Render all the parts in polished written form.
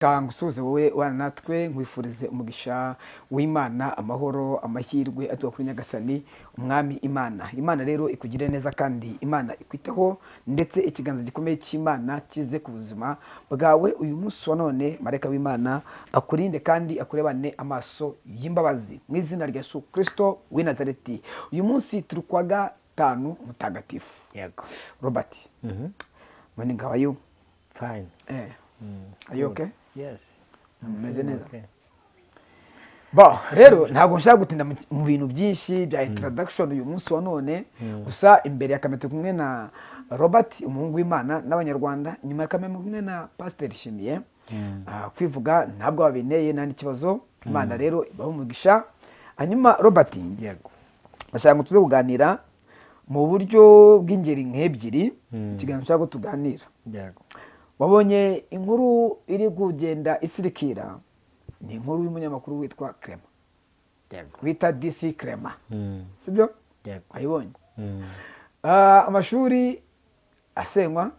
Kangusuze wowe wana natwe nkwifurize umugisha w'Imana, amahoro, amahirwe atuwa kuri Nyagasani umwami Imana rero ikugire neza kandi Imana ikwitaho, ndetse ikiganza gikomeye cy'Imana kize ku buzima bwawe uyu munsi wa none. Marayika w'Imana akurinde kandi akurebane amaso y'imbabazi mu izina rya Yesu Kristo w'i Nazareti. Uyu munsi turi kwa gatanu mutagatifu. Yego. Robert. Morning, how are you? Fine. Are you okay? Yes. Meze neza. Okay. Rero ntabwo nshaka gutinda mu bintu byinshi bya introduction uyu munsi wa none, gusa imbere ya kamera kumwe na Robert umuhungu w'Imana n'abanyarwanda, nyuma ya kamera kumwe na Pastor Shimiye. Kwivuga ntabwo babineye nta n'ikibazo. Imana rero ibaho umugisha. Hanyuma Robert, Yego. bashaka ngo tuze kuganira mu buryo bw'ingeri nk'ebyiri. Ikiganiro cyangwa tuganira, Yego. wabonye inkuru iri kugenda isirikira, ni inkuru y'umunyamakuru witwa Clement, Yego. wita DC Clement, sibyo? Yego. Ayibonye. Amashuri asenywa,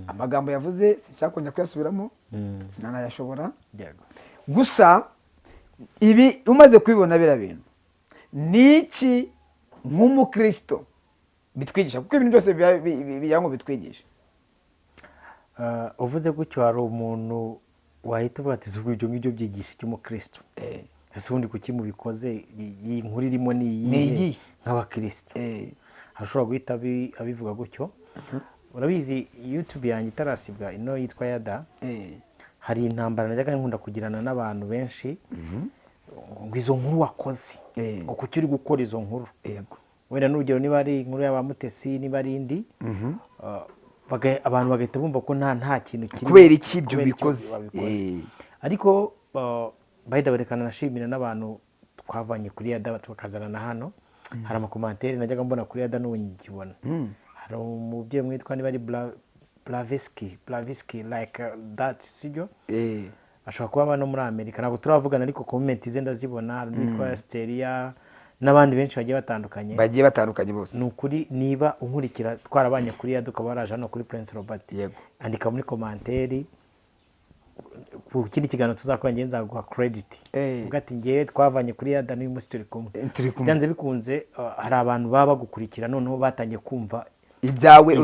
amagambo yavuze sinshaka kongera kuyasubiramo, sinanayashobora. Yego. Gusa ibi umaze kubibona bira bintu, niki nk'umukristo bitwigisha? Kuko ibintu byose bijya ngo bitwigisha. Uvuze gutyo hari umuntu wahita uvuga ati zuko ibyo ngibyo byigisha cy'umukristo. Ese ubundi kuki mubikoze? Iyi nkuru irimo ni iyi nk'abakristo. Ashobora guhita abivuga gutyo. Urabizi YouTube yanjye itarasibwa ino yitwa Yada. Hari intambara najyaga nkunda kugirana n'abantu benshi. Ngo izo nkuru wakoze. Ngo kuki uri gukora izo nkuru? Yego. Wenda n'urugero niba ari inkuru y'abamutesi niba ari indi. Abantu bagahita bumva ko nta kintu kiri kubera iki ibyo bikoze. Ariko bahita berekana nashimira n'abantu twavanye kuri Yada tukazana na hano. Hari amakomantere najyaga mbona kuri Yada n'unyibona. Hari umubyeyi mwitwa niba ari Blaviski like that, sibyo? Ashobora kuba no muri Amerika, ntabwo turavugana ariko comment ze ndazibona. Hari witwa Steria n'abandi benshi bagiye batandukanye bose. Nukuri niba unkurikira twarabanye kuri Yada ukaba waraje hano kuri Prince Robert. Yego. Andika muri komanteri ku kindi kiganiro tuzakora ngenza nzaguha credit. Uvuga ati ngiye twavanye kuri Yada n'uyu munsi turi kumwe. Byanze bikunze hari abantu baba bagukurikira noneho batangiye kumva ibyawe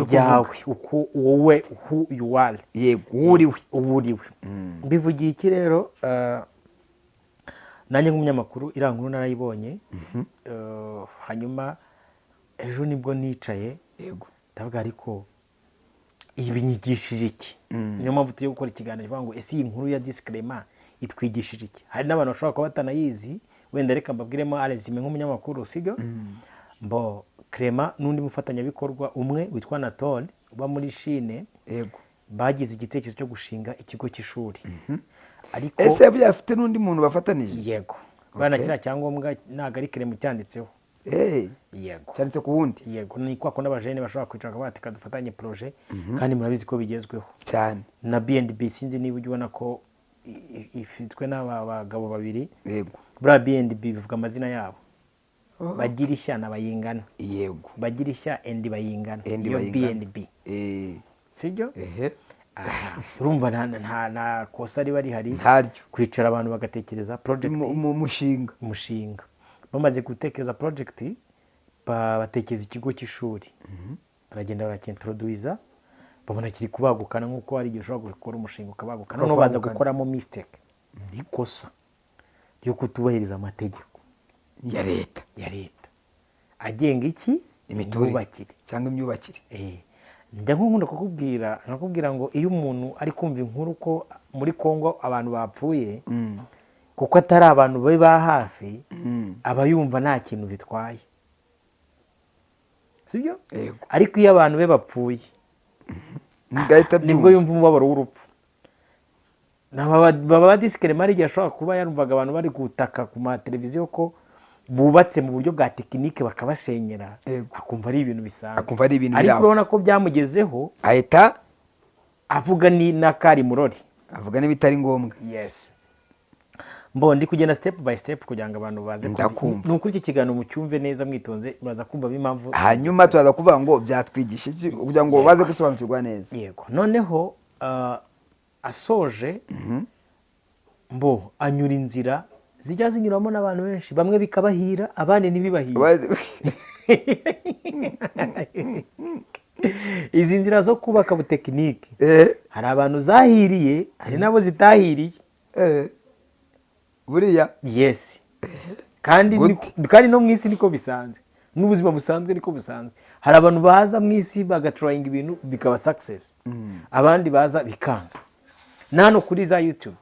uko wowe who you are. Yego, uriwe. Bivugiye iki rero? Nanjye nk'umunyamakuru irankuru narayibonye. Hanyuma ejo nibwo nicaye. Yego. Ndavuga ariko ibi nyigishije iki? Niyo mpamvu tugiye gukora ikiganiro kivuga ngo ese iyi nkuru ya disclaimer itwigishije iki? Hari n'abantu bashobora kuba batanayizi, wenda reka mbabwiremo arezime nk'umunyamakuru, sibyo? Clement n'undi mufatanyabikorwa umwe witwa Natol uba muri Chine. Yego. Bagize igitekerezo cyo gushinga ikigo cy'ishuri. Ariko ese yavuye afite n'undi muntu bafatanije? Yego. Bana kira cyangombwa ntago ari Clement cyanditseho. Yego. Cyanditse ku wundi? Yego. Ni kwa kona abajene bashobora kwicara bati kadufatanye projet, kandi murabizi ko bigezweho cyane. Na BNB sinzi niba ujye ubona ko ifitwe n'abagabo babiri. Yego. Bra BNB bivuga amazina yabo. Bagirishya na Bayingana. Yego. Bagirishya and Bayingana. Iyo BNB. Sibyo? Urumva nta kosa riba rihari kwicara abantu bagatekereza project umushinga. Bamaze gutekereza project batekereza ikigo cy'ishuri. Baragenda barakintroduiza, babona kiri kubagukana nk'uko hari igihe ushobora gukora umushinga ukabagukana no baza gukoramo mistake. Ni kosa yo kutubahiriza amategeko ya leta agenga iki? Imiturire cyangwa imyubakire. Njya nkunda nkakubwira ngo iyo umuntu ari kumva inkuru ko muri Kongo abantu bapfuye, kuko atari abantu ba hafi, aba yumva nta kintu bitwaye, sibyo? Ariko iyo abantu be bapfuye nibwo yumva umubabaro w'urupfu. Baba disclaimer igihe ashobora kuba yarumvaga abantu bari gutaka ku mateleviziyo ko bubatse mu buryo bwa tekinike bakabasenyera, akumva ari ibintu bisanzwe. Ariko urabona ko byamugezeho ahita avuga ni nakari murori, avuga n'ibitari ngombwa. Yes. Ndi kugenda step by step kugira ngo abantu baze kumva. Nuko iki kiganiro mucyumve neza mwitonze, muraza kumva impamvu. Hanyuma turaza kuvuga ngo byatwigisha kugira ngo baze gusobanukirwa neza. Yego. Noneho asoje mbo anyura inzira zijya zinyuramo n'abantu benshi, bamwe bikabahira abandi ntibibahire. Izi nzira zo kubaka butekinike hari abantu zahiriye, hari nabo zitahiriye. Buriya yes, kandi no mu isi niko bisanzwe, n'ubuzima busanzwe niko busanzwe. Hari abantu baza mu isi bagatrayinga ibintu bikaba success, abandi baza bikanga. Nano kuri za YouTube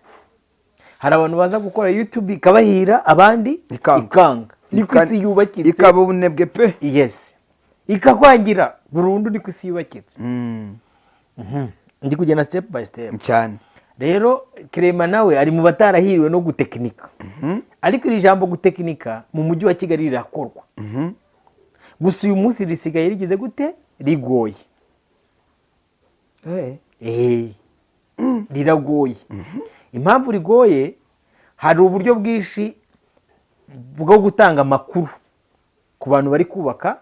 hari abantu baza gukora YouTube ikabahira, abandi ikanga. Niko isi yubakitse, ikaba ubunebwe pe. Yes, ikakwangira burundu, niko isi yubakitse. Ndi kugenda step by step cyane. Rero Clement nawe ari mu batarahiriwe no gutekinika. Ariko iri jambo gutekinika mu mujyi wa Kigali rirakorwa. Gusa uyu munsi risigaye rigize gute? Rigoye. Riragoye. Impamvu rigoye, hari uburyo bwinshi bwo gutanga amakuru ku bantu bari kubaka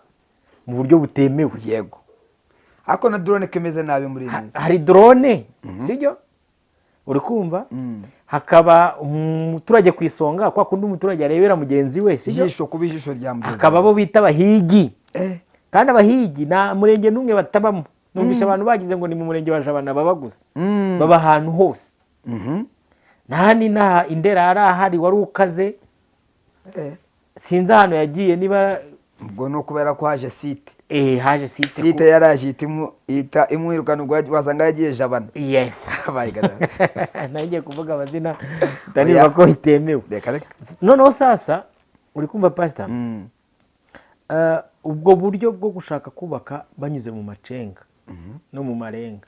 mu buryo butemewe. Yego. Hako na drone kemeze nabi muri iyi minsi. Hari drone, sibyo? Uri kumva? Hakaba umuturage ku isonga, kwa kundi umuturage arebera mugenzi we, sibyo? Ijisho kuba ijisho rya mugenzi. Hakaba bo bita abahigi. Kandi abahigi na murenge numwe batabamo. Numvisha abantu bagize ngo ni mu murenge wa Jabana baba gusa. Baba ahantu hose. Nani na Indera arahari wari ukaze. Sinzi hano yagiye niba ubwo no kubera ko haje site. Haje site. Site yaraje ita imwirukana ubwo wasanga yagiye Jabana. Yes. Nagiye kuvuga amazina ndaniba ko itemewe. Noneho sasa uri kumva pastor? Ubwo buryo bwo gushaka kubaka banyuze mu macenga no mu marenga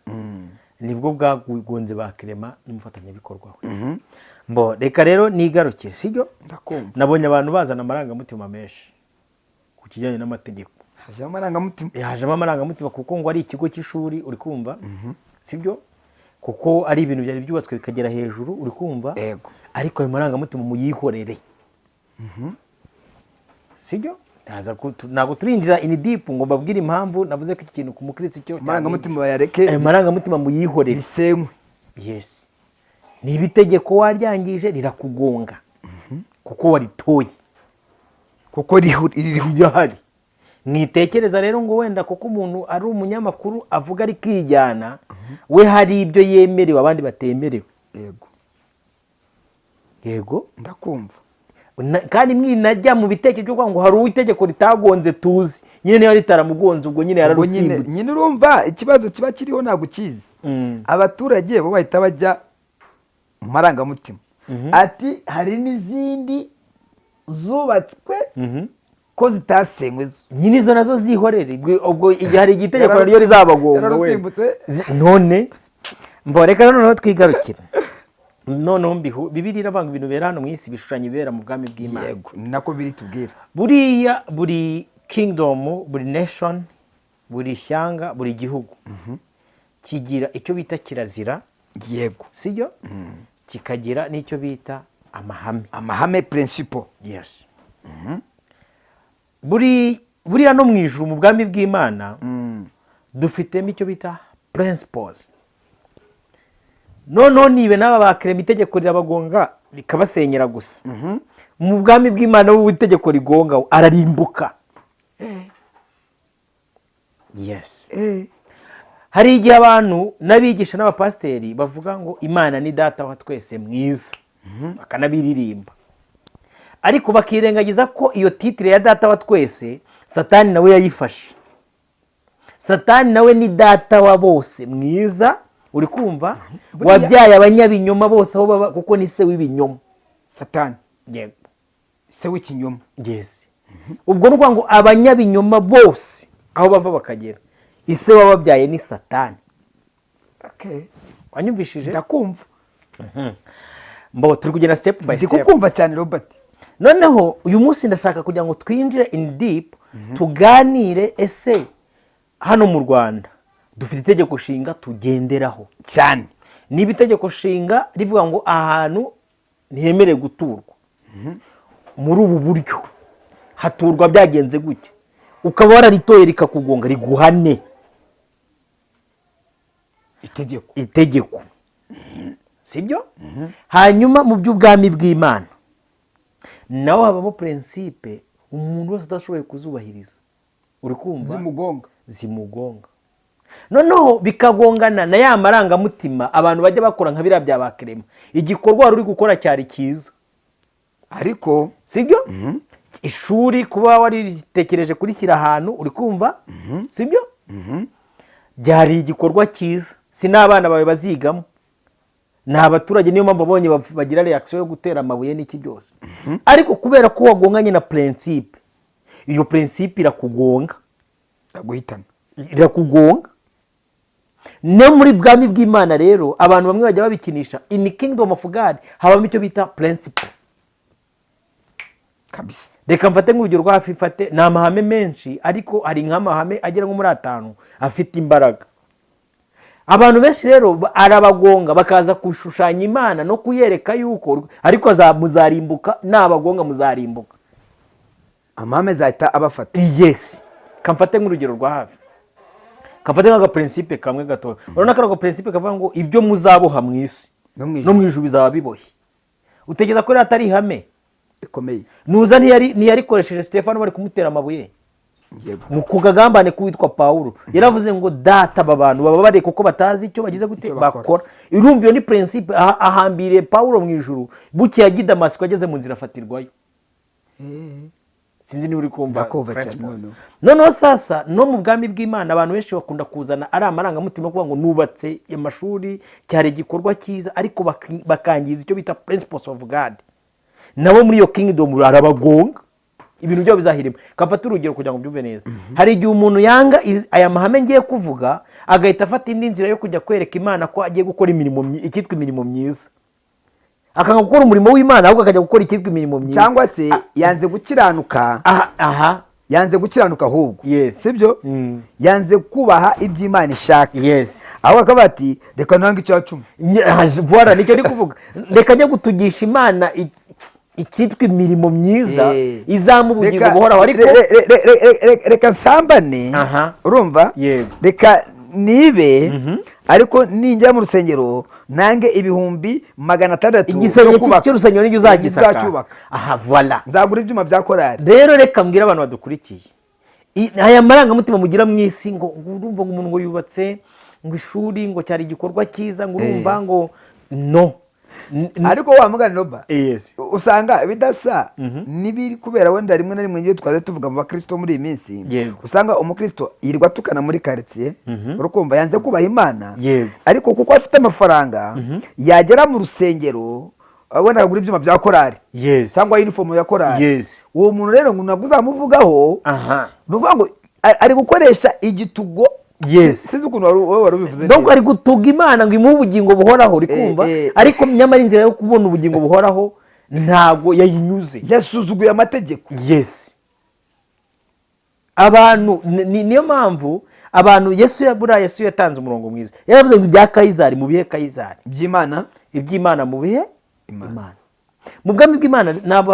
nibwo bwagonze ba Clement n'umufatanyabikorwa we. Mbo reka rero nigarukire, sibyo? Ndakumva. Nabonye abantu bazana amarangamutima menshi ku kijyanye n'amategeko. Haje amarangamutima. Haje amarangamutima kuko ngo ari ikigo cy'ishuri, uri kumva? Sibyo? Kuko ari ibintu byari byubatswe bikagera hejuru, uri kumva? Yego. Ariko ayo marangamutima muyihorere. Sibyo? Ntabwo turinjira in deep ngo mbabwire impamvu navuze ko iki kintu ku mukristo cyo amarangamutima bayareke. Ayo marangamutima muyihorere. Bisenywe. Yes. Ni ibitegeko waryangije rirakugonga. Kuko waritoye. Kuko rihari. Mwitekereza rero ngo wenda kuko umuntu ari umunyamakuru avuga ari kwijyana, we hari ibyo yemerewe abandi batemerewe. Yego. Yego, ndakumva. Kandi mwinajya mu bitekerezo ngo hari uwitegeko ritagonze tuzi. Nyine niyo ritaramugonze ubwo nyine yararusimbutse. Nyine urumva ikibazo kiba kiriho ntabwo kizi. Abaturage bo bahita bajya mu marangamutima. Ati hari n'izindi zubatswe ko zitasenywe. Nyine izo nazo zihorere. Ubwo hari igitegeko ryo rizabagonga we. None mboreka noneho twigarukira. Noneho Bibiliya iravanga ibintu bera hano mu isi bishushanya ibera mu bwami bw'Imana. Yego, nako biri tubwira. Buriya buri kingdom, buri nation, buri shyanga, buri gihugu kigira icyo bita kirazira. Yego. Sibyo? Kikagira n'icyo bita amahame. Amahame principle. Yes. Buriya no mu ijuru mu bwami bw'Imana dufitemo icyo bita principles. Noneho nibe n'aba ba Clement itegeko rirabagonga rikabasenyera gusa. Mu bwami bw'Imana ubu itegeko rigonga ararimbuka. Yes. Hari igihe abantu n'abigisha n'abapasiteri bavuga ngo Imana ni data wa twese mwiza, bakanabiririmba. Ariko bakirengagiza ko iyo titre ya data wa twese Satani nawe yayifashe. Satani nawe ni data wa bose mwiza, uri kumva? Wabyaye abanyabinyoma bose aho baba kuko ni se w'ibinyoma. Satani. Yego. Se w'ikinyoma. Yes. Ubwo nuko ngo abanyabinyoma bose aho bava bakagera, ise wababyaye ni Satani. Okay. Wanyumvishije? Ndakumva. Mbo turi kugenda step by step. Ndikukumva cyane Robert. Noneho uyu munsi ndashaka kugira ngo twinjire in deep, tuganire ese hano mu Rwanda dufite itegeko shinga tugenderaho cyane. Niba itegeko shinga rivuga ngo ahantu ntihemerewe guturwa muri ubu buryo haturwa byagenze gutya, ukaba wararitoye rikakugonga riguhane. Itegeko sibyo? Hanyuma mu by'ubwami bw'Imana naho habamo prinsipe umuntu wese udashoboye kuzubahiriza, uri kumva, zimugonga. Noneho bikagongana na ya marangamutima abantu bajya bakora nka biriya bya bakrema, igikorwa wari uri gukora cyari cyiza ariko sibyo, ishuri kuba waritekereje kurishyira ahantu, uri kumva, sibyo, byari igikorwa cyiza, si n'abana bawe bazigamo, ni abaturage, niyo mpamvu abonye bagira reaction yo gutera amabuye n'iki byose. Ariko kubera ko wagonganye na principe, iyo principe irakugonga, irakugonga. No muri bwami bw'Imana rero abantu bamwe bajya babikinisha. In kingdom of God habamo icyo bita principle kabisa. Reka mfate nk'urugero rwa hafi, fate ni amahame menshi, ariko hari nk'amahame agera nko muri 5 afite imbaraga. Abantu benshi rero arabagonga bakaza kushushanya Imana no kuyereka yuko ariko muzarimbuka, nabagonga muzarimbuka, amahame zahita abafata. Yes, kamfate nk'urugero rwa hafi, kamfate nk'aga principe kamwe gato. Urabona ko ako principe kavuga ngo ibyo muzaboha mu isi no mu ijuru bizaba biboshye. Utegeza ko atari ihame ikomeye. Nuza ntiyarikoresheje Stefano bari kumutera amabuye mu kugagambane kuwitwa Paulo, yaravuze ngo data abantu baba bare kuko batazi icyo bagize gute bakora. Urumva iyo ni principe ahambire Paulo mu ijuru, buki ya Damasiko ageze mu nzira afatirwayo. Sinzi ni uri kumva. Noneho sasa no mu bwami bw'Imana abantu benshi bakunda kuzana ari amarangamutima kuvuga ngo nubatse amashuri cyari igikorwa cyiza, ariko bakangiza icyo bita principles of God. Nabo muri iyo kingdom arabagonga, ibintu byo bizahirima. Kafata urugero kugira ngo byumve neza. Hari igihe umuntu yanga aya mahame ngiye kuvuga, agahita afata indi nzira yo kujya kwereka Imana ko agiye gukora ikitwa imirimo myiza, akanga gukora umurimo w'Imana ahubwo akajya gukora ikitwa imirimo myiza, cyangwa se yanze gukiranuka. Yanze gukiranuka ahubwo, sibyo, yanze kubaha iby'Imana ishaka. Aho akaba ati reka ntange icyacumi. Voilà, nicyo ndi kuvuga. Reka njye gutugisha Imana ikitwa imirimo myiza izamu ubugingo buhoraho, ariko reka nsambane, urumva, reka nibe, ariko ninjya mu rusengero nange 600 igisenge cy'urusengero n'icyo uzagisaka. Voilà, nzagura ibyuma bya korari. Rero reka mbwira abantu badukurikiye, aya marangamutima mugira mu isi ngo urumva ngo umuntu ngo yubatse ngo ishuri ngo cyari igikorwa cyiza, ngo urumva ngo no. Ariko wa mugani Roba, usanga bidasa nibiri, kubera wenda rimwe na rimwe ngiye twaze tuvuga mu bakristo muri iyi minsi, usanga umukristo yirirwa tukana muri quartier, urukumva yanze kubaha Imana, ariko kuko afite amafaranga yagera mu rusengero abona agura ibyuma bya korari cyangwa uniform ya korari. Uwo muntu rero ngo nabwo uzamuvugaho, nuvuga ngo ari gukoresha igitugo. Sinzi ukuntu wari ubivuze. Donc ari gutuga Imana ngo imuhe ubugingo buhoraho, uri kumva, ariko nyamara inzira yo kubona ubugingo buhoraho ntago yayinyuze, yasuzuguye amategeko. Abantu niyo mpamvu abantu Yesu yatanze umurongo mwiza, yaravuze ngo ibya Kayizari mu bihe Kayizari, iby'Imana mu bihe Imana. Mu bwami bw'Imana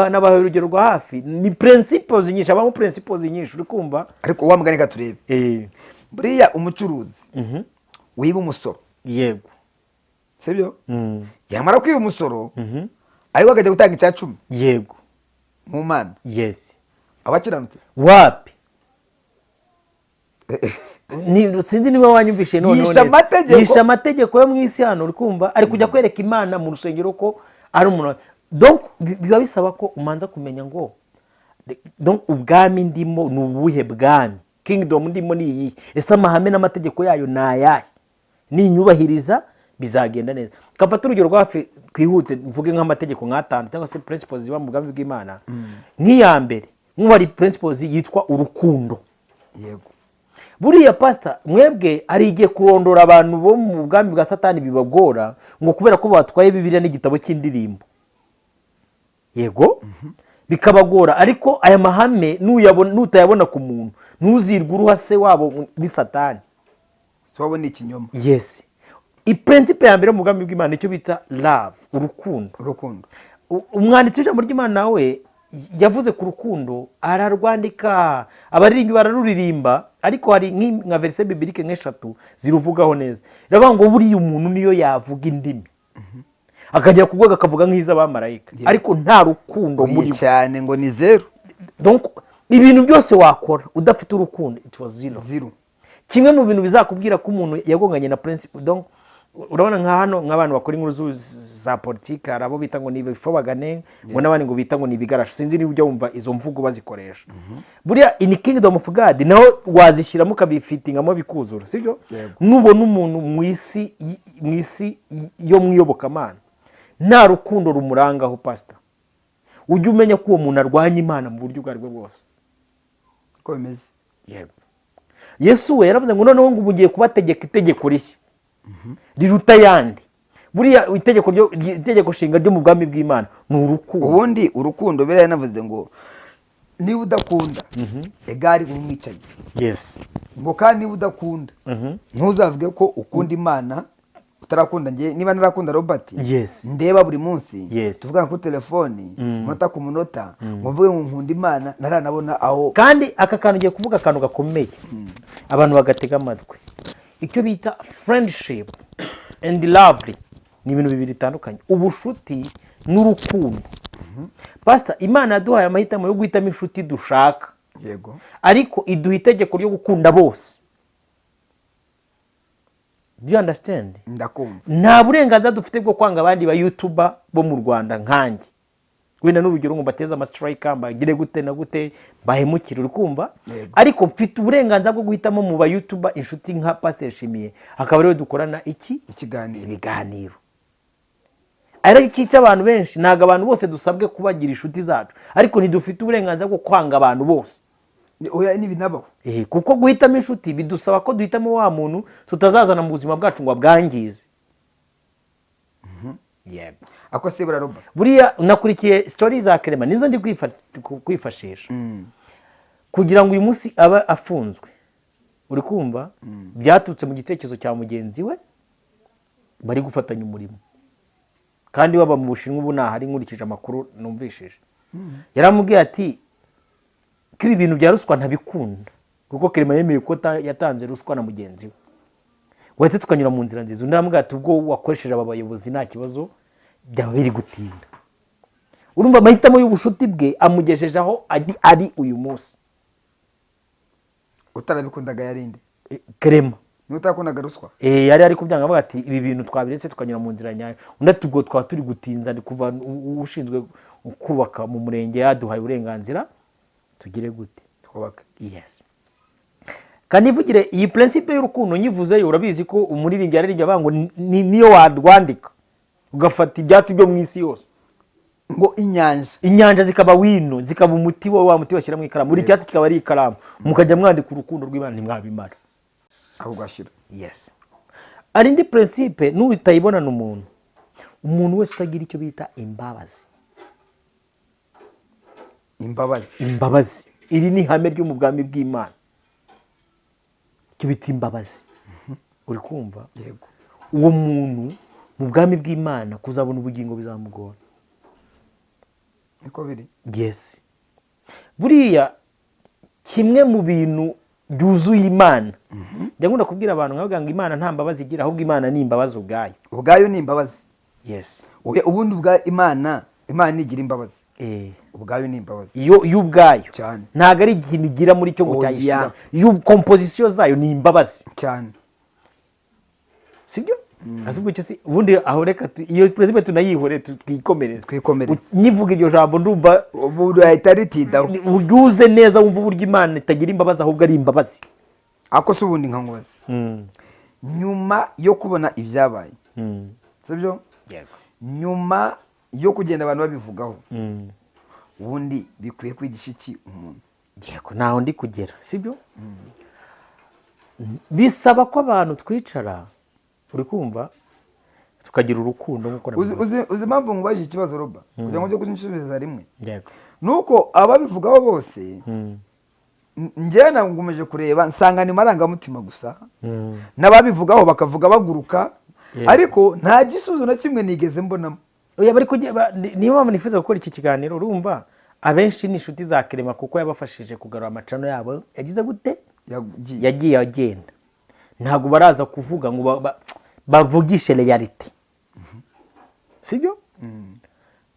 nabaha urugero rwa hafi, ni principles nyinshi, abamo principles nyinshi, uri kumva. Ariko wa mugani gaturebe, buriya umucuruzi wiba umusoro, yego, sibyo, yamara kwiba umusoro ariko akajya gutanga icyacumi, yego, mu Mana, abakiranutse wapi? Sinzi niba wanyumvishe none yisha amategeko yo mu isi hano, uri kumva, ari kujya kwereka Imana mu rusengero ko ari umuntu. Donc biba bisaba ko umanza kumenya ngo donc ubwami ndimo ni ubuhe bwami, kingdom ndimo ni iyi, ese amahame n'amategeko yayo ni ayahe, ninyubahiriza bizagenda neza. Kafata urugero rwa hafi twihute, mvuge nk'amategeko nk'atanu cyangwa se principles ziba mu bwami bw'Imana. Nk'iya mbere nk'uwari principles yitwa urukundo. Yego, buriya pastor mwebwe ari igiye kurondora abantu bo mu bwami bwa Satani bibagora ngo kubera ko batwaye Bibiliya n'igitabo cy'indirimbo, yego, bikabagora. Ariko aya mahame nutayabona ku muntu ntuzirwe uruha se wabo ni Satani, so wabona ikinyoma. Yes, iprincipe ya mbere mu bwami bw'Imana icyo bita love, urukundo. Umwanditsi w'ijambo ry'Imana nawe yavuze ku rukundo, ararwandika, abaririmbi bararuririmba, ariko hari nka verse biblique nk'eshatu ziruvugaho neza. Ravuga ngo buriya umuntu niyo yavuga indimi akagera ku rwego akavuga nk'iz'abamarayika ariko nta rukundo muri we cyane ngo ni zero. donc ibintu byose wakora udafite urukundo it was zero. Kimwe mu bintu bizakubwira ko umuntu yagonganye na principle. Donc urabona nka hano nk'abantu bakora inkuru za politiki hari abo bita ngo ni ibifobagane ngo n'abandi ngo bita ngo ni ibigarasha. Sinzi niba ujya wumva izo mvugo bazikoresha. Buriya in kingdom of God naho wazishyiramo ukabifitingamo bikuzura, sibyo? Nubona umuntu mu isi yo mwiyobokamana nta rukundo rumurangaho pastor, ujye umenya ko uwo muntu arwanya Imana mu buryo ubwo ari bwo bwose. Ko bimeze. Yego. Yesu we yaravuze ngo noneho ngo ugiye kubategeka itegeko rishya riruta yandi. Buriya itegeko nshinga ryo mu bwami bw'Imana ni urukundo. Ubundi urukundo bera yanavuze ngo niba udakunda egari umwicaye. Yes. Ngo kandi niba udakunda ntuzavuge ko ukunda Imana utarakunda. Nge niba narakunda Robert ndeba buri munsi tuvugana kuri telefoni munota ku munota muvuge ngo nkunda Imana naranabona aho. Kandi aka kantu ugiye kuvuga akantu gakomeye abantu bagatega amatwi. Icyo bita friendship and lovely ni ibintu bibiri bitandukanye. Ubushuti n'urukundo. Pastor, Imana yaduhaye amahitamo yo guhitamo inshuti dushaka. Yego. Ariko iduha itegeko ryo gukunda bose. Do you understand? Ndakumva. Nta burenganzira dufite bwo kwanga abandi ba YouTuber bo mu Rwanda nkanjye. Wenda n'urugero ngo bateza ama strike mbagire gute na gute bahemukira, uri kumva? Ariko mfite uburenganzira bwo guhitamo mu ba YouTuber inshuti nka Pastor Shimiye akaba rero dukorana ibiganiro. Ariko ikica abantu benshi naga abantu bose dusabwe kubagira inshuti zacu, ariko ntidufite uburenganzira bwo kwanga abantu bose. Oya ni binabaho. Kuko guhitamo inshuti bidusaba ko duhitamo wa muntu tutazazana mu buzima bwacu ngo abwangize. Yego. Ako sebura Robert. Buriya nakurikiye stories za Clement nizo ndi kwifashisha. Kugira ngo uyu munsi aba afunzwe. Uri kumva? Byatutse mu gitekerezo cya mugenzi we bari gufatanya umurimo. Kandi baba mu Bushinwa ubu nahari nkurikije amakuru numvishije. Yaramubwiye ati ko ibi bintu bya ruswa ntabikunda kuko Clement yemeye ko yatanze ruswa na mugenzi we. Wahise tukanyura mu nzira nziza. Ndamubwira ati ubwo wakoresheje aba bayobozi nta kibazo byaba biri gutinda. Urumva amahitamo y'ubushuti bwe amugejeje aho ari uyu munsi. Utarabikundaga yarinde Clement n'utakundaga ruswa yari ari kubyanga avuga ati ibi bintu twabiretse tukanyura mu nzira nyayo. Undi ati ubwo twa turi gutinza ndi kuva ushinzwe kubaka mu murenge yaduhaye uburenganzira tugire gute twubaka. Yes. Kandi ivugire iyi principe y'urukundo nyivuze urabizi ko umuririmbyi yaririmbye abango niyo wadwandika ugafata ibyatsi byo mu isi yose ngo inyanja zikaba wino zikaba umuti wa muti bashyira mu ikaramu buri cyatsi kikaba ari ikaramu mukajya mwandika urukundo rw'Imana ntimwabimara aho gashira. Yes. Ari indi principe n'utayibonana umuntu wese utagira icyo bita imbabazi iri ni ihame ryo mu bwami bw'Imana. Icyo bita imbabazi. Uri kumva? Yego. Uwo muntu mu bwami bw'Imana kuzabona ubugingo bizamugora. Niko biri? Yes. Buriya kimwe mu bintu byuzuye Imana. Ndakunda kubwira abantu nkavuga ngo Imana nta mbabazi igira ahubwo Imana ni imbabazi ubwayo. Ubwayo ni imbabazi. Yes. Ubundi ubwa Imana igira imbabazi. Ubwayo ni imbabazi. Yo ubwayo. Ntago ari ikintu igira muri cyo gutayishira. Yo composition zayo ni imbabazi. Cyane. Sibyo? Asubwo cyo si ubundi aho reka iyo principe tunayihore twikomereza. Nyivuga iryo jambo ndumva ubu ahita ritinda. Uryuze neza wumva uburyo Imana itagira imbabazi ahubwo ari imbabazi. Ako se ubundi nkangoza. Nyuma yo kubona ibyabaye. Sibyo? Yego. Nyuma yo kugenda abantu babivugaho. Ubundi bikwiye kwigisha iki umuntu? Yego naho ndi kugera, sibyo? Bisaba ko abantu twicara uri kumva tukagira urukundo nkuko uzi impamvu ngubaje ikibazo Roba kugira ngo ujye kuzinsubiza rimwe. Yego. Nuko ababivugaho bose njye nangumeje kureba nsanga ni marangamutima gusa. N'ababivugaho bakavuga baguruka ariko nta gisubizo na kimwe nigeze mbonamo. Oya bari kujya niba manifuza gukora iki kiganiro urumva abenshi ni inshuti za Clement kuko yabafashije kugarura amacano yabo yagize gute yagiye agenda. Ntago baraza kuvuga ngo bavugishe reality. sibyo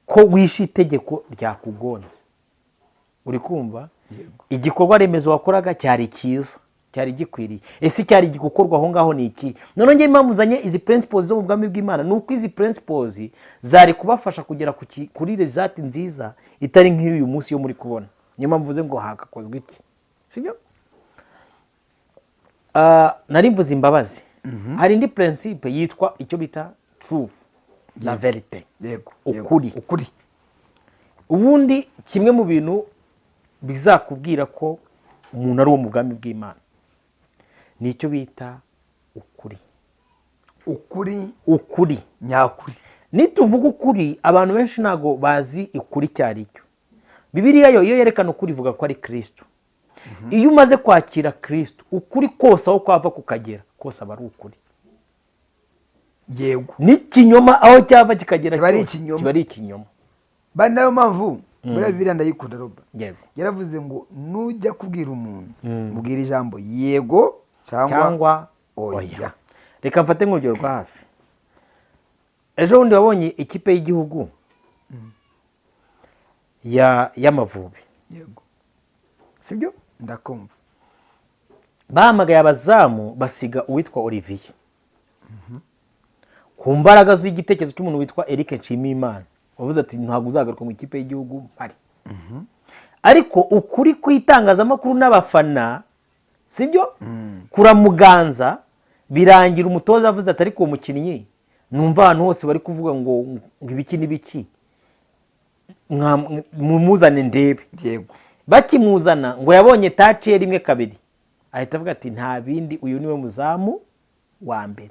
ko wishe itegeko ryakugonze. Uri kumva igikorwa remezo wakoraga cyari cyiza, cyari gikwiriye. Ese cyari gukorwa aho ngaho ni iki? None ngiye impamuzanye izi principles zo mu bwami bw'Imana nuko izi principles zari kubafasha kugera kuri result nziza itari nk'uyu munsi yo muri kubona. Niyo mpamvu mvuze ngo hakakozwe iki, sibyo? Nari mvuze imbabazi. Hari indi principe yitwa icyo bita truth, la vérité. Yego. Ukuri. Ubundi kimwe mu bintu bizakubwira ko umuntu ari uwo mu bwami bw'Imana ni icyo bita ukuri. Ukuri nyakuri. Nituvuga ukuri abantu benshi ntago bazi ukuri cyari cyo. Bibiliya yo yerekana ukuri ivuga ko ari Kristo. Iyo umaze kwakira Kristo, ukuri kose aho kwava kukagera kose aba ari ukuri. Yego. N'ikinyoma aho cyava kikagera kiba ari ikinyoma. Bana nayo mpamvu muri Bibiliya ndayikunda Roba. Yego. Yaravuze ngo nujya kubwira umuntu mubwira ijambo yego cyangwa oya. Reka mfate nk'urugero rwa hafi. Ejo bundi wabonye ikipe y'igihugu y'Amavubi. Yego. Sibyo? Ndakumva. Bahamagaye abazamu basiga uwitwa Olivier. Ku mbaraga z'igitekerezo cy'umuntu witwa Eric Nshimiyimana. Wavuze ati ntabwo uzagaruka mu ikipe y'igihugu ari. Ariko ukuri kwitangazamakuru n'abafana, sibyo? Kuramuganza birangira umutoza avuze ati ariko uwo mukinnyi numva ahantu hose bari kuvuga ngo ibiki n'ibiki. Mumuzane ndebe. Yego. Bakimuzana ngo yabonye touch ye rimwe kabiri. Ahita avuga ati nta bindi uyu niwe muzamu wa mbere.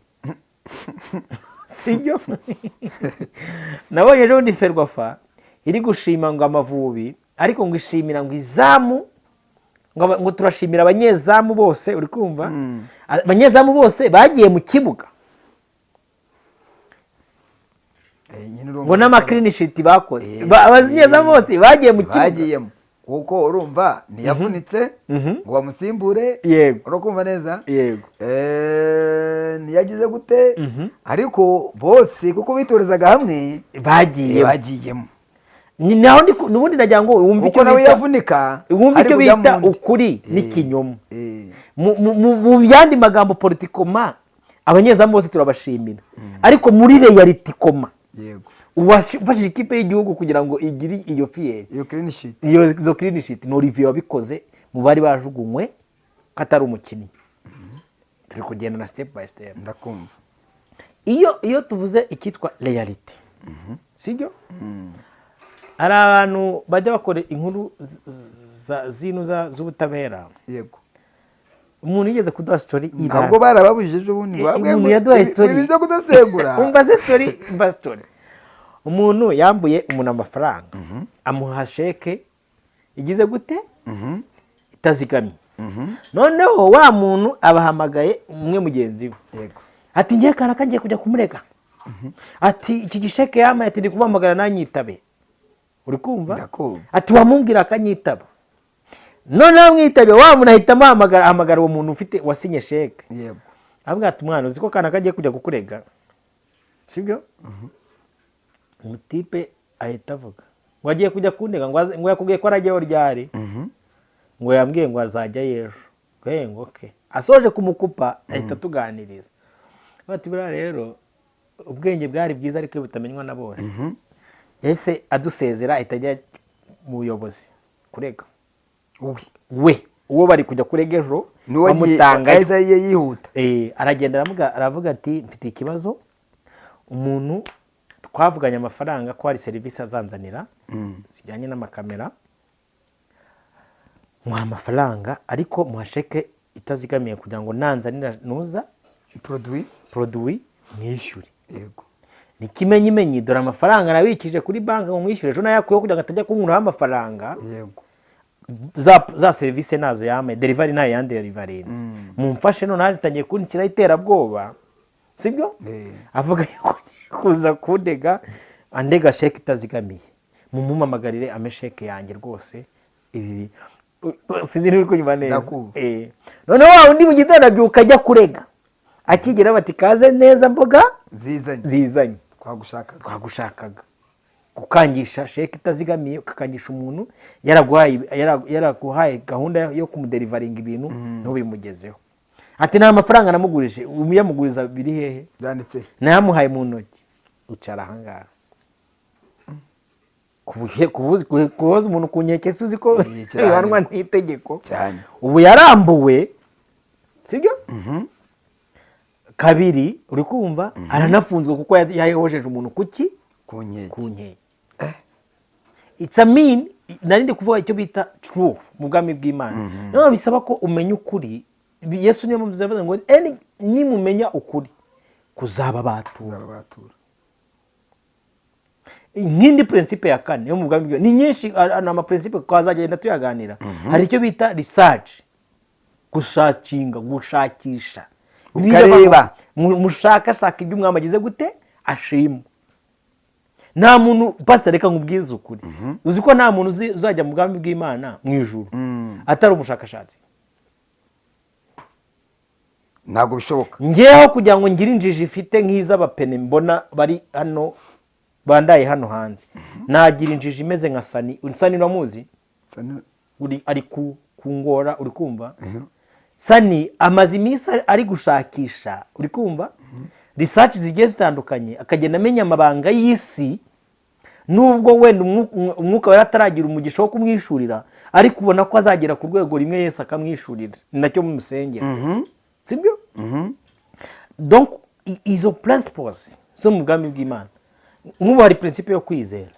Sibyo? Nabonye ejo ndi Ferwafa iri gushima ngo Amavubi ariko ngo ishimira ngo izamu ngo turashimira abanyezamu bose. Uri kumva? Abanyezamu bose bagiye mu kibuga. Ngo n'ama clean sheet bakoze. Abanyezamu bose bagiye mu kibuga. Kuko urumva ntiyavunitse ngo bamusimbure. Yego. Urakumva neza? Yego. Ntiyagize gute ariko bose kuko bitorezaga hamwe bagiyemo. Ni naho nubundi nagira ngo wumve icyo nawe yavunika, wumve icyo bita ukuri n'ikinyoma. Mu yandi magambo politikoma abanyezamu bose turabashimira ariko muri reality koma. Yego. Ufashije ikipe y'igihugu kugira ngo igiri iyo fiere. Iyo clean sheet ni Olivier wabikoze mu bari bajugunywe katari umukinnyi. Turi kugenda na step by step. Ndakumva. Iyo tuvuze ikitwa reality. Sibyo? Ari abantu bajya bakora inkuru z'ubutabera. Yego. Umuntu yigeze kuduha story ira. Ntabwo barababujije ubundi umuntu yaduha story. Ibyo kudasegura. Umva story. Umuntu yambuye umuntu amafaranga. Amuha sheke igize gute? Itazigamye. Noneho wa muntu abahamagaye umwe mugenzi we. Yego. Ati ngiye karaka ngiye kujya kumurega. Ati iki gisheke yamaye ati ndikubahamagara nanyitabe. Uri kumva? Ati wamumbwira akanyitaba. Noneho mwitabe wa muntu ahita amuhamagara uwo muntu ufite wasinye sheke. Yego. Abwira ati mwana uziko kanaka agiye kujya kukurega. Sibyo? Umutipe ahita avuga ngo agiye kujya kundega ngo yakubwiye ko arajyaho ryari. Ngo yambwiye ngo azajya yejo. Ngo okay. Asoje kumukupa ahita tuganiriza. Bati bira rero ubwenge bwari bwiza ariko butamenywa na bose. Ese adusezera ahita ajya mu buyobozi kurega. We uwo bari kujya kurega ejo bamutanga yihuta. Aragenda aravuga ati mfite ikibazo umuntu twavuganye amafaranga ko hari serivisi azanzanira zijyanye n'amakamera muha amafaranga ariko muhasheke itazigamiye kugira ngo nanzanira nuza produit mwishyure. Yego. Nikimenyimenyi dore amafaranga nabikije kuri banki ngo mwishyure ejo nayakuyeho kugira ngo atajya kunkuraho amafaranga. Yego. za serivisi nazo yame delivery nayo yandi delivery mumfashe none haritangiye kunikira iterabwoba. Sibyo? Avuga yuko kuza kudega andega sheke itazigamiye mumumamagarire amesheke yanjye rwose ibi sinzi uri kunyuma neza. None wa undi mugitana byuka ajya kurega akigera bati kaze neza mboga zizanye twagushakaga gukangisha sheke itazigamiye, ukakangisha umuntu yaraguhaye gahunda yo kumuderivaringa ibintu ntubimugezeho. Ati nta mafaranga namugurije, umuyamuguriza biri hehe byanditse, nayamuhaye mu ntoki, ucara ahangaha kuboza umuntu ku nkeke, uzi ko bihanwa n'itegeko. Ubu yarambuwe, sibyo? Kabiri, uri kumva, aranafunzwe kuko yahojeje umuntu kuki ku nkeke. It's a mean, narindi kuvuga icyo bita truth mu bwami bw'Imana. None bisaba ko umenya ukuri. Yesu niyo mpamvu yavuze ngo nimumenya ukuri kuzababatura. Nk'indi principe ya kane yo mu bwami bw'Imana, ni nyinshi, ni ama principe twazagenda tuyaganira. Hari icyo bita research, gushakisha, ukareba, mushakashaka ibyo umwami agize gute ashima. Nta muntu pastor, reka nkubwize ukuri, uzi ko nta muntu uzajya mu bwami bw'Imana mu ijuru atari umushakashatsi. Ntabwo bishoboka. Ngeho kugira ngo ngire injiji ifite nk'iz'abapene mbona bari hano bandaye hano hanze, nagira injiji imeze nka Sani. Sani uramuzi? Ari kungora, uri kumva? Sani amaze iminsi ari gushakisha, uri kumva, research zigiye zitandukanye, akagenda amenya amabanga y'isi, nubwo wenda umwuka we ataragira umugisha wo kumwishurira, ariko ubona ko azagera ku rwego rimwe Yesu akamwishurira. Ni nacyo mumusengera, sibyo? Donc izo principles zo mu bwami bw'Imana, nk'ubu hari principe yo kwizera,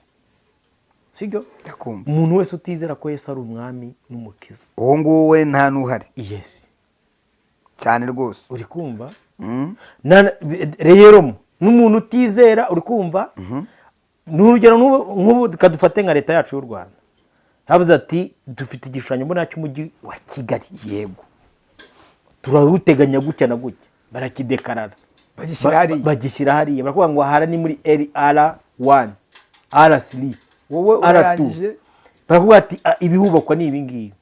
sibyo? Umuntu wese utizera ko Yesu ari umwami n'umukiza, uwo nguwo we nta n'uhari. Yes, cyane rwose, uri kumva? Rero n'umuntu utizera, uri kumva, n'urugero nk'ubu kadufate nka leta yacu y'u Rwanda, havuze ati dufite igishushanyo mbonera cy'umujyi wa Kigali, yego, turawuteganya gutya na gutya, barakidekarara, bagishyira hariya, barakuvuga ngo ahara ni muri R1, R3, wowe urangije, barakuvuga ati ibihubakwa ni ibingibi.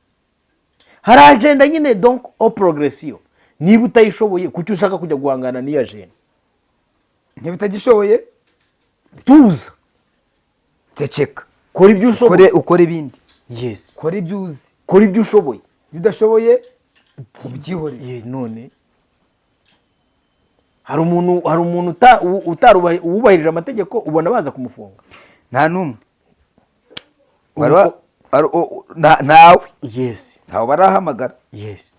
Hari agenda nyine, donc au progression. Niba utayishoboye kuki ushaka kujya guhangana n'iyo agenda? Niba utagishoboye tuza, ceceka, kora ibyo ushoboye, ukora ibindi. Yes, kora ibyo uzi, kora ibyo ushoboye. Iyo udashoboye ubyihoreye. None hari umuntu wubahirije amategeko ubona baza kumufunga? Nta n'umwe. Nawe. Yes, ntawe barahamagara. Yes,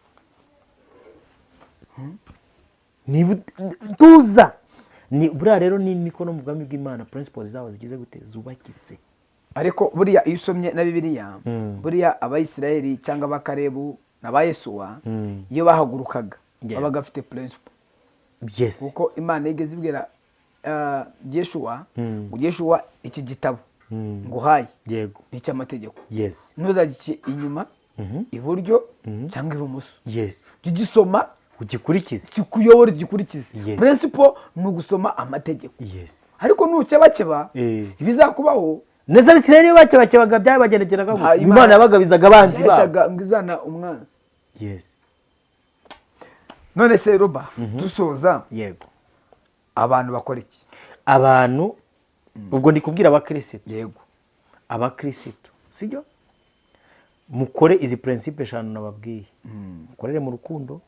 niba tuza ni buriya rero ni imikono mu bwami bw'Imana, principles zabo zigize gute zubakitse. Ariko buriya iyo usomye na Bibiliya, buriya Abayisiraheli cyangwa Abakarebu n'aba Yesuwa, iyo bahagurukaga babaga bafite principle. Yes, kuko Imana yigeze ibwira Yeshuwa ngo Yeshuwa iki gitabo nguhaye, yego, ni cy'amategeko. Yes, ntuzagike inyuma, iburyo cyangwa ibumoso. Yes, ugisoma ugikurikize, kikuyobora igikurikize. Principle ni ugusoma amategeko. Yes, ariko nukebakeba ibizakubaho. Neza Abisirayeli bakebakebaga byabagendekeraga, Imana yabagabizaga abanzi babo, ngizana umwanzi. Yes, none se Roba, dusoza, yego, abantu bakora iki? Abantu ubwo ndi kubwira abakristo, yego, abakristo, sibyo? Mukore izi principe eshanu nababwiye. Mukorere mu rukundo,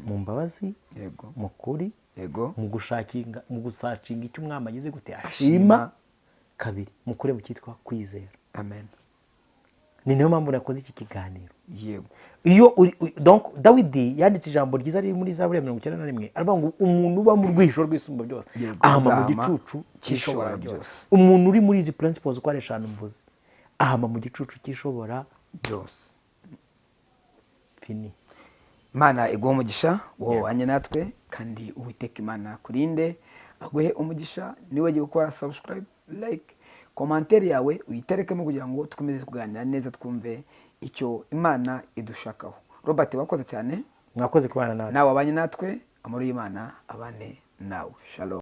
mu mbabazi, yego, mu kuri, yego, mu gusacinga icyo umwami agize gute ashima. Kabiri, mukore mu cyitwa kwizera. Amen. Ni nayo mpamvu nakoze iki kiganiro. Yego. Iyo donc Dawidi yanditse ijambo ryiza riri muri Zaburi 91, aravuga ngo umuntu uba mu rwisho rw'isumba byose ahama mu gicucu cy'ishobora byose. Umuntu uri muri izi principles uko ari eshanu mvuze, ahama mu gicucu cy'ishobora byose. Fini. Imana iguha umugisha wowe natwe, kandi Uwiteka Imana kurinde, aguhe umugisha. Niba ugiye gukora subscribe, like, commentaire yawe uyiterekemo kugira ngo tukomeze kuganira neza, twumve icyo Imana idushakaho. Robert, wakoze cyane. Mwakoze kubana natwe. Nawe abanye natwe, amahoro y'Imana abane nawe. Shalom.